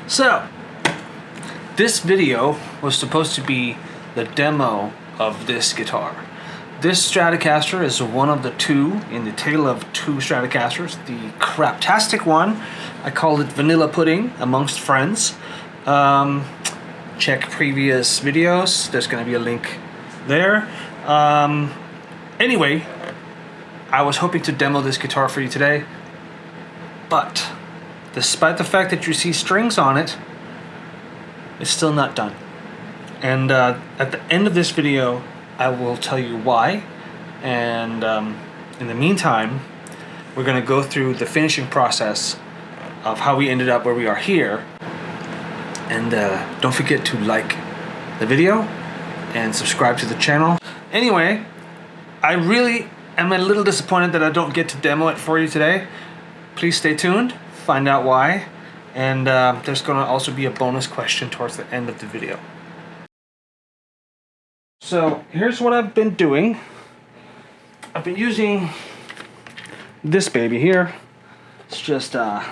So, this video was supposed to be the demo of this guitar. This Stratocaster is one of the two in the tale of two Stratocasters. The craptastic one, I called it Vanilla Pudding amongst friends. Check previous videos, there's going to be a link there. Anyway, I was hoping to demo this guitar for you today, but despite the fact that you see strings on it, it's still not done. And at the end of this video, I will tell you why. And in the meantime, we're going to go through the finishing process of how we ended up where we are here. And don't forget to like the video and subscribe to the channel. Anyway, I really am a little disappointed that I don't get to demo it for you today. Please stay tuned, find out why. And there's going to also be a bonus question towards the end of the video. So here's what I've been doing. I've been using this baby here. It's just a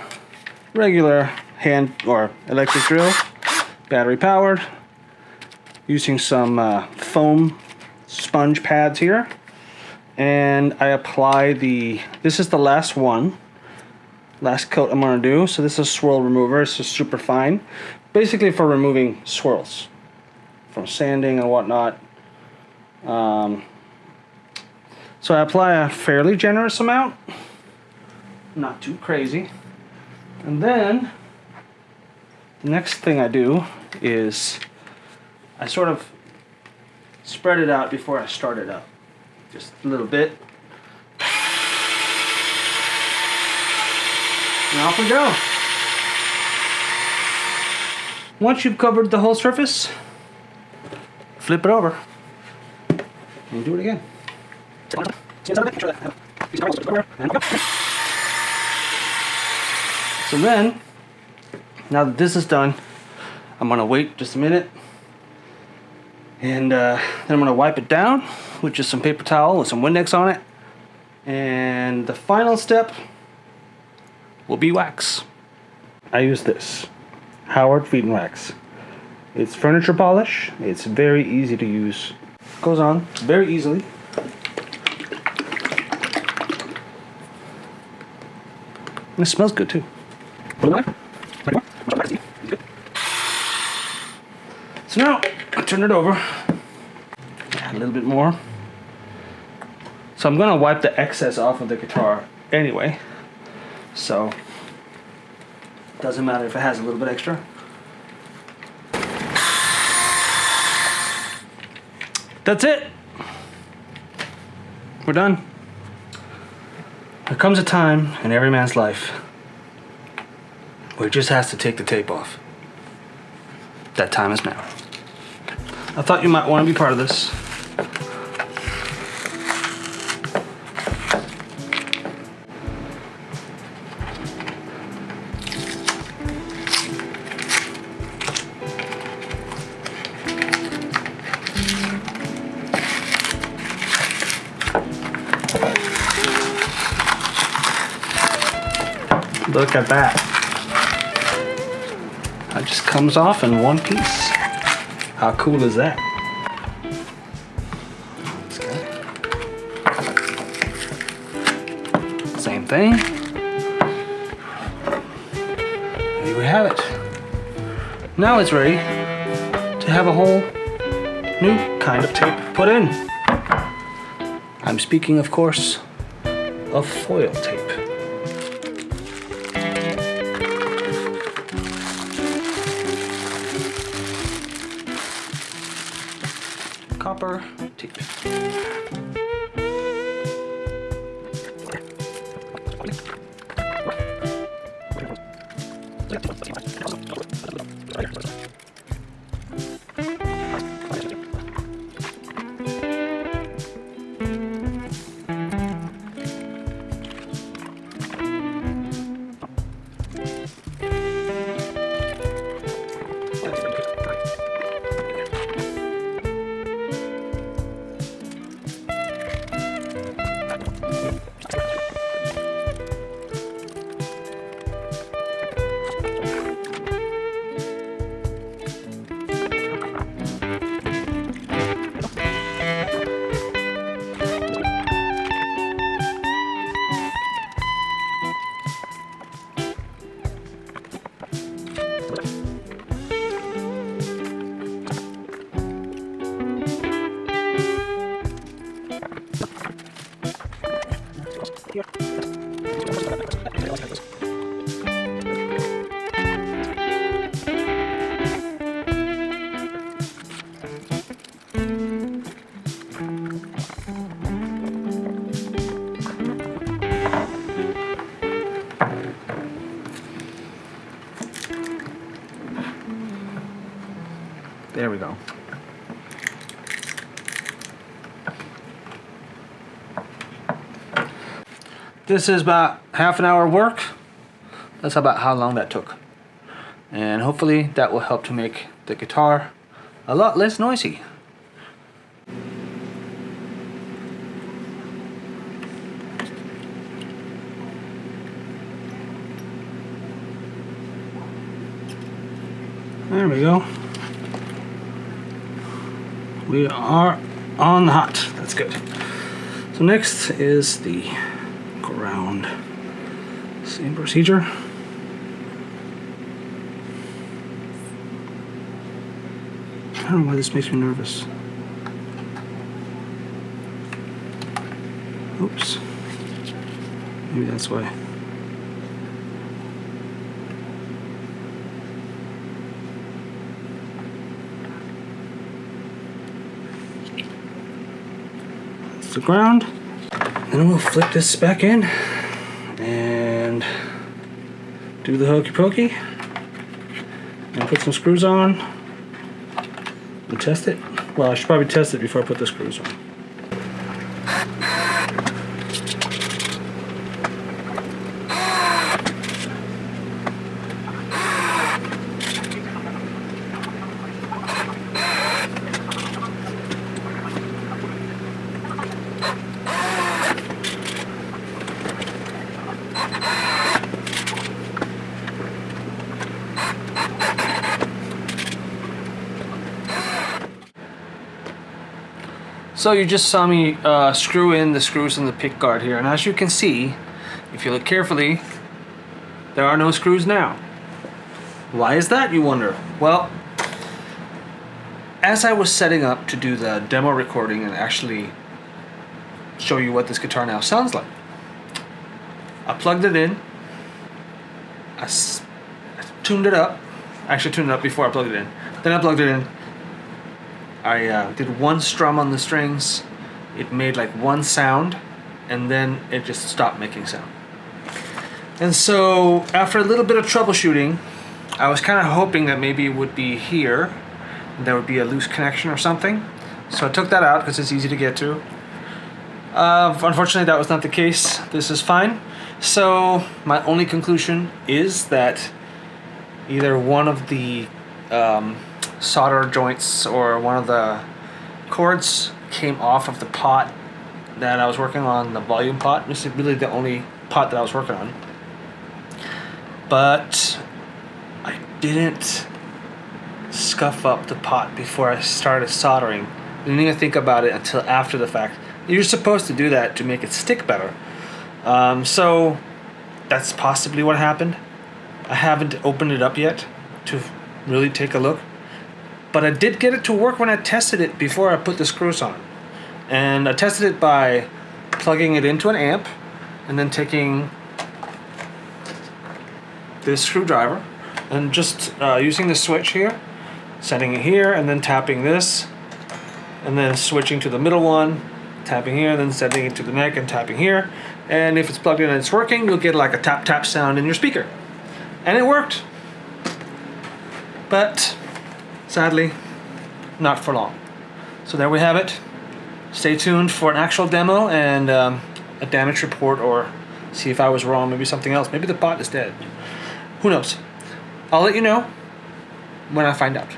regular hand or electric drill, battery powered, using some foam sponge pads here. And I apply this is the last coat I'm going to do. So this is a swirl remover. It's just super fine, basically for removing swirls from sanding and whatnot. So I apply a fairly generous amount, not too crazy. And then the next thing I do is I sort of spread it out before I start it up. Just a little bit. And off we go. Once you've covered the whole surface, flip it over and do it again. So then, now that this is done, I'm going to wait just a minute. And then I'm going to wipe it down with just some paper towel with some Windex on it. And the final step will be wax. I use this Howard Feed and Wax. It's furniture polish. It's very easy to use. Goes on very easily. And it smells good too. So now I turn it over. Add a little bit more. So I'm gonna wipe the excess off of the guitar anyway. So doesn't matter if it has a little bit extra. That's it. We're done. There comes a time in every man's life where he just has to take the tape off. That time is now. I thought you might want to be part of this. Look at that. It just comes off in one piece. How cool is that? Same thing. Here we have it. Now it's ready to have a whole new kind of tape put in. I'm speaking, of course, of foil tape. Copper tape. There we go. This is about half an hour of work. That's about how long that took. And hopefully that will help to make the guitar a lot less noisy. There we go. We are on the hot. That's good. So next is the ground. Same procedure. I don't know why this makes me nervous. Oops. Maybe that's why. That's the ground. Then we'll flip this back in and do the hokey pokey and put some screws on and test it. Well, I should probably test it before I put the screws on. So you just saw me screw in the screws in the pick guard here, and as you can see, if you look carefully, there are no screws now. Why is that, you wonder? Well, as I was setting up to do the demo recording and actually show you what this guitar now sounds like, I plugged it in, I tuned it up, I actually tuned it up before I plugged it in, then I plugged it in. I did one strum on the strings, it made like one sound, and then it just stopped making sound. And so after a little bit of troubleshooting, I was kind of hoping that maybe it would be here, there would be a loose connection or something. So I took that out because it's easy to get to. Unfortunately, that was not the case. This is fine. So my only conclusion is that either one of the solder joints or one of the cords came off of the pot that I was working on, the volume pot. This is really the only pot that I was working on. But I didn't scuff up the pot before I started soldering. I didn't even think about it until after the fact. You're supposed to do that to make it stick better. So that's possibly what happened. I haven't opened it up yet to really take a look. But I did get it to work when I tested it before I put the screws on. And I tested it by plugging it into an amp and then taking this screwdriver and just using the switch here, setting it here and then tapping this, and then switching to the middle one, tapping here, then setting it to the neck and tapping here. And if it's plugged in and it's working, you'll get like a tap tap sound in your speaker. And it worked. But sadly, not for long. So there we have it. Stay tuned for an actual demo and a damage report, or see if I was wrong, maybe something else. Maybe the pot is dead. Who knows? I'll let you know when I find out.